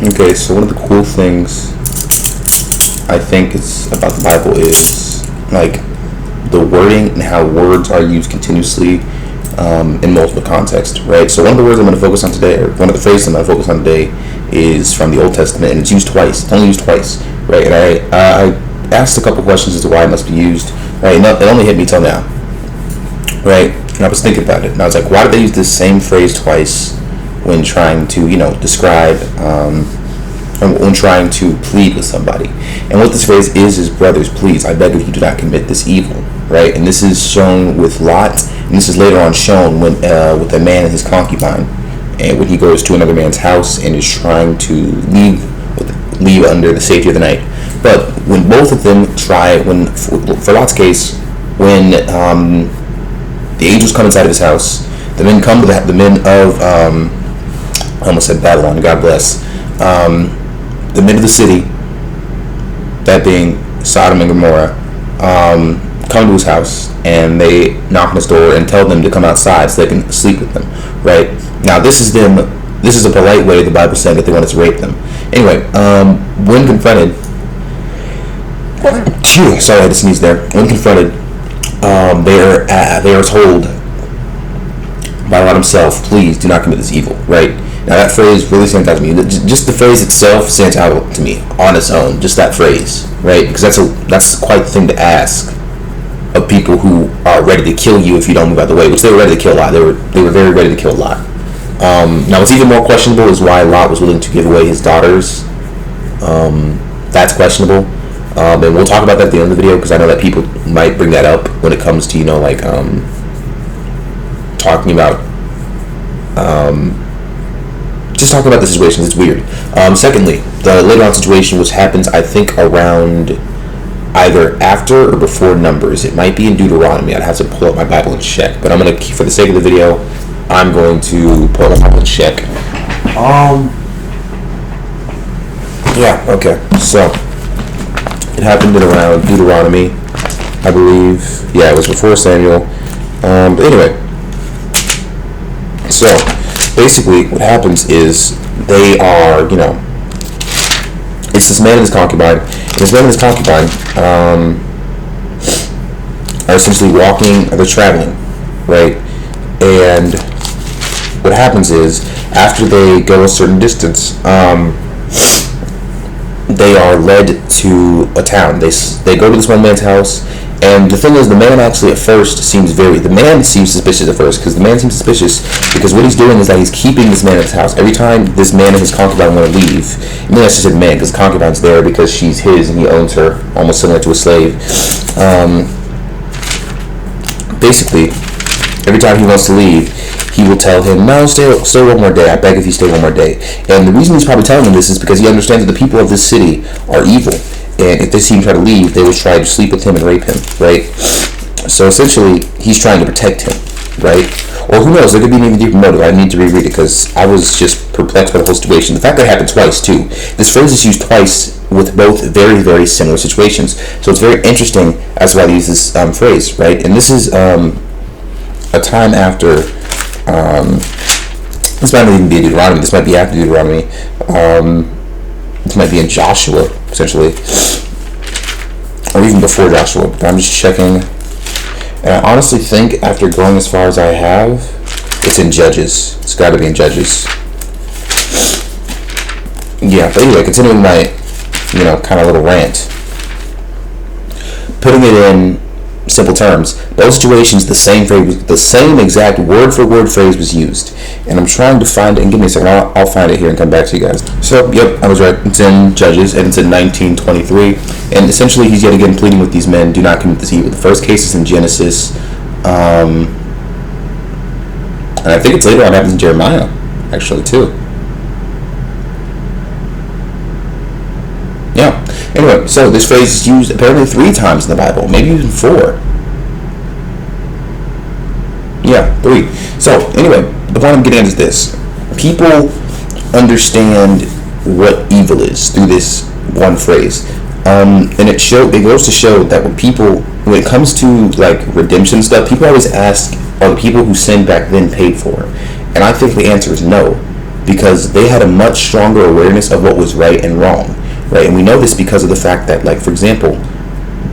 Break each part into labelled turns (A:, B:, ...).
A: Okay, so one of the cool things I think is about the Bible is like the wording and how words are used continuously in multiple contexts, right? So one of the words I'm going to focus on today, or one of the phrases I'm going to focus on today, is from the Old Testament, and it's used twice. It's only used twice, right? And I asked a couple questions as to why it must be used, right? And it only hit me till now, right? And I was thinking about it, and I was like, why did they use this same phrase twice when trying to, describe, when trying to plead with somebody? And what this phrase is brothers, please, I beg of you, do not commit this evil, right? And this is shown with Lot, and this is later on shown when with a man and his concubine, and when he goes to another man's house and is trying to leave under the safety of the night. But when both of them try, for Lot's case, when the angels come inside of his house, the men come to the men of I almost said Babylon, God bless, the men of the city, that being Sodom and Gomorrah, come to his house, and they knock on his door and tell them to come outside so they can sleep with them, right? Now this is a polite way the Bible's saying that they wanted to rape them. Anyway, when confronted, sorry I had to sneeze there. When confronted, they are told by God himself, please do not commit this evil, right? Now that phrase really stands out to me. Just the phrase itself stands out to me on its own. Just that phrase, right? Because that's quite the thing to ask of people who are ready to kill you if you don't move out of the way. Which they were ready to kill Lot. They were very ready to kill Lot. Now what's even more questionable is why Lot was willing to give away his daughters. That's questionable. And we'll talk about that at the end of the video, because I know that people might bring that up when it comes to talking about just talking about the situations. It's weird. Secondly, the later on situation, which happens I think around either after or before Numbers. It might be in Deuteronomy. I'd have to pull up my Bible and check, but I'm gonna, for the sake of the video, I'm going to pull up my Bible and check. Yeah, okay, so it happened in around Deuteronomy, I believe. Yeah, it was before Samuel. But anyway, so basically what happens is they are, it's this man and his concubine. And this man and his concubine are essentially they're traveling, right? And what happens is, after they go a certain distance, they are led to a town. They go to this one man's house, and the thing is, the man seems suspicious at first, because what he's doing is that he's keeping this man at his house. Every time this man and his concubine want to leave, I mean, that's just a man, because the concubine's there because she's his and he owns her, almost similar to a slave. Basically, every time he wants to leave, he will tell him, no, stay one more day. I beg if you stay one more day. And the reason he's probably telling him this is because he understands that the people of this city are evil. And if they see him try to leave, they will try to sleep with him and rape him, right? So essentially, he's trying to protect him, right? Or who knows, there could be an even deeper motive. I need to reread it because I was just perplexed by the whole situation. The fact that it happened twice, too. This phrase is used twice with both very, very similar situations. So it's very interesting as to why they use this phrase, right? And this is a time after... this might not even be Deuteronomy. This might be after Deuteronomy. This might be in Joshua, essentially, or even before Joshua. But I'm just checking, and I honestly think, after going as far as I have, it's in Judges. It's got to be in Judges. Yeah, but anyway, continuing my, kind of little rant. Putting it in simple terms, both situations, the same exact word-for-word phrase was used, and I'm trying to find it. And give me a second, I'll find it here and come back to you guys. So, yep, I was right. It's in Judges, and it's in 19:23, and essentially he's yet again pleading with these men, do not commit this evil. The first case is in Genesis, and I think it's later on happens in Jeremiah, actually, too. Yeah. Anyway, so this phrase is used apparently 3 times in the Bible, maybe even 4. Yeah, 3. So anyway, the point I'm getting at is this: people understand what evil is through this one phrase, and it goes to show that when it comes to like redemption stuff, people always ask, are the people who sinned back then paid for? And I think the answer is no. because they had a much stronger awareness of what was right and wrong, right? And we know this because of the fact that, like, for example,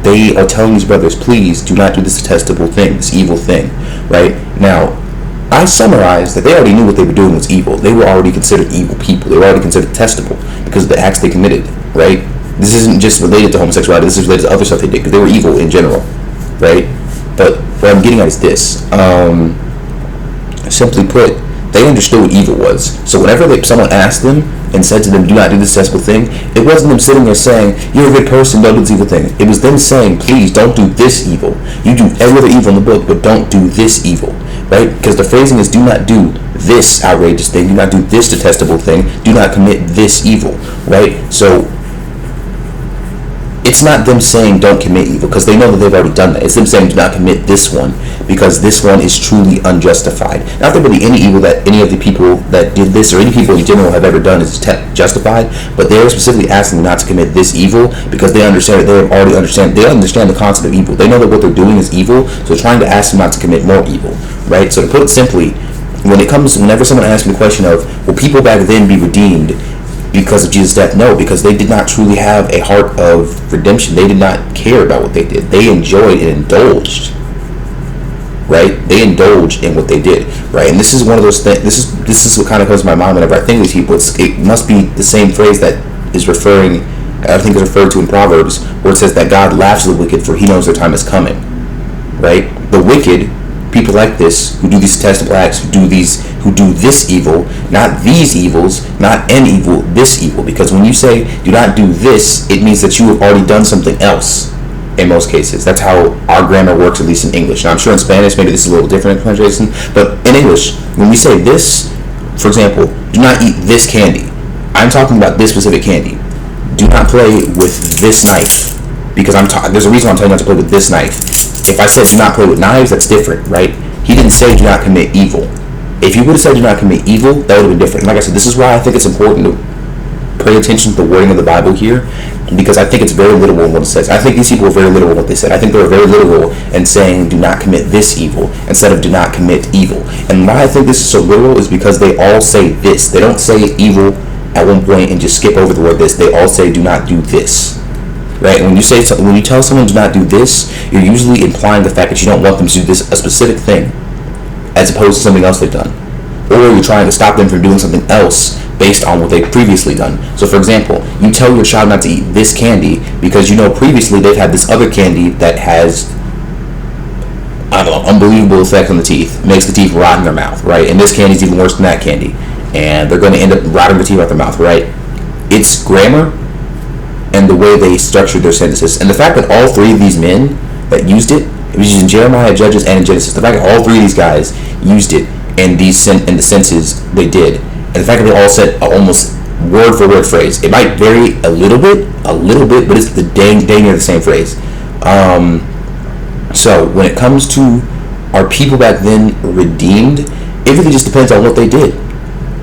A: they are telling these brothers, please do not do this detestable thing, this evil thing, right? Now, I summarized that they already knew what they were doing was evil. They were already considered evil people. They were already considered detestable because of the acts they committed, right? This isn't just related to homosexuality. This is related to other stuff they did because they were evil in general, right? But what I'm getting at is this. Simply put, they understood what evil was. So whenever someone asked them and said to them, do not do this detestable thing, it wasn't them sitting there saying, you're a good person, don't do this evil thing. It was them saying, please don't do this evil. You do every other evil in the book, but don't do this evil, right? Because the phrasing is, do not do this outrageous thing, do not do this detestable thing, do not commit this evil, right? So it's not them saying don't commit evil because they know that they've already done that. It's them saying do not commit this one because this one is truly unjustified. Not that really any evil that any of the people that did this or any people in general have ever done is justified, but they're specifically asking not to commit this evil because they understand that they understand the concept of evil. They know that what they're doing is evil, so they're trying to ask them not to commit more evil, right? So to put it simply, whenever someone asks me the question of, will people back then be redeemed because of Jesus' death? No, because they did not truly have a heart of redemption. They did not care about what they did. They enjoyed and indulged, right? They indulged in what they did, right? And this is one of those things. This is what kind of comes to my mind whenever I think of these people. It must be the same phrase that is referred to in Proverbs, where it says that God laughs at the wicked, for He knows their time is coming, right? The wicked, people like this, who do these detestable acts, who do this evil, not these evils, not an evil, this evil. Because when you say do not do this, it means that you have already done something else in most cases. That's how our grammar works, at least in English. Now I'm sure in Spanish maybe this is a little different in translation, but in English, when we say this, for example, do not eat this candy, I'm talking about this specific candy. Do not play with this knife, because there's a reason why I'm telling you not to play with this knife. If I said do not play with knives, that's different, right? He didn't say do not commit evil. If he would have said do not commit evil, that would have been different. Like I said, this is why I think it's important to pay attention to the wording of the Bible here, because I think it's very literal in what it says. I think these people are very literal in what they said. I think they were very literal in saying do not commit this evil instead of do not commit evil. And why I think this is so literal is because they all say this. They don't say evil at one point and just skip over the word this. They all say do not do this. Right? And when you tell someone to not do this, you're usually implying the fact that you don't want them to do this a specific thing, as opposed to something else they've done, or you're trying to stop them from doing something else based on what they've previously done. So, for example, you tell your child not to eat this candy because you know previously they've had this other candy that has, I don't know, unbelievable effect on the teeth, makes the teeth rot in their mouth, right? And this candy's even worse than that candy, and they're going to end up rotting the teeth out their mouth, right? It's grammar and the way they structured their sentences, and the fact that all three of these men that used it was used in Jeremiah, Judges, and in Genesis. The fact that all three of these guys used it in the senses they did, and the fact that they all said almost word for word phrase. It might vary a little bit, but it's the dang near the same phrase. So when it comes to are people back then redeemed, it really just depends on what they did.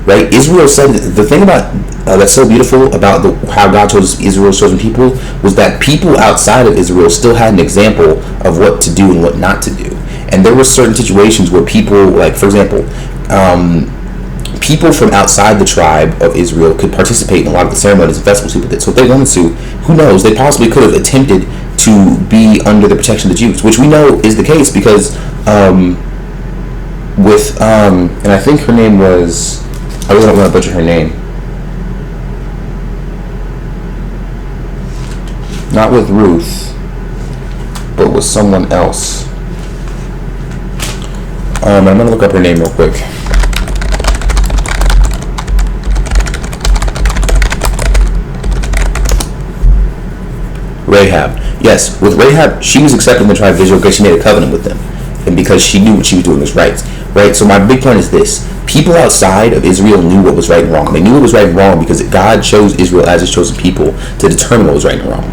A: Right? Israel said the thing about that's so beautiful about how God chose Israel's chosen people was that people outside of Israel still had an example of what to do and what not to do. And there were certain situations where people, like for example, people from outside the tribe of Israel could participate in a lot of the ceremonies and festivals people did. So if they wanted to, who knows, they possibly could have attempted to be under the protection of the Jews, which we know is the case because and I think her name was, I really don't want to butcher her name. Not with Ruth, but with someone else. I'm going to look up her name real quick. Rahab. Yes, with Rahab, she was accepting the tribe of Israel because she made a covenant with them. And because she knew what she was doing was right. Right? So my big point is this. People outside of Israel knew what was right and wrong. They knew what was right and wrong because God chose Israel as His chosen people to determine what was right and wrong.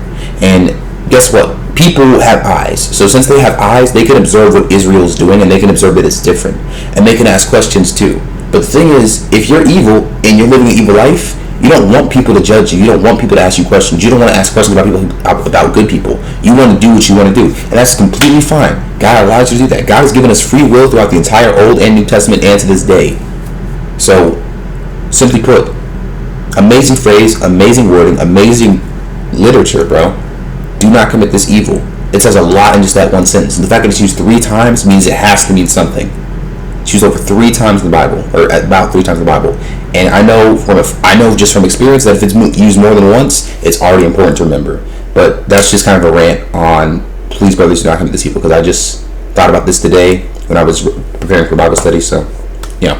A: And guess what? People have eyes. So since they have eyes, they can observe what Israel's doing and they can observe that it's different. And they can ask questions too. But the thing is, if you're evil and you're living an evil life, you don't want people to judge you. You don't want people to ask you questions. You don't want to ask questions about good people. You want to do what you want to do. And that's completely fine. God allows you to do that. God has given us free will throughout the entire Old and New Testament and to this day. So Simply put, amazing phrase, amazing wording, amazing literature, bro. Do not commit this evil. It says a lot in just that one sentence. And the fact that it's used 3 times means it has to mean something. It's used over 3 times in the Bible, or about 3 times in the Bible. And I know just from experience that if it's used more than once, it's already important to remember. But that's just kind of a rant on please, brothers, do not commit this evil, because I just thought about this today when I was preparing for Bible study. So, yeah.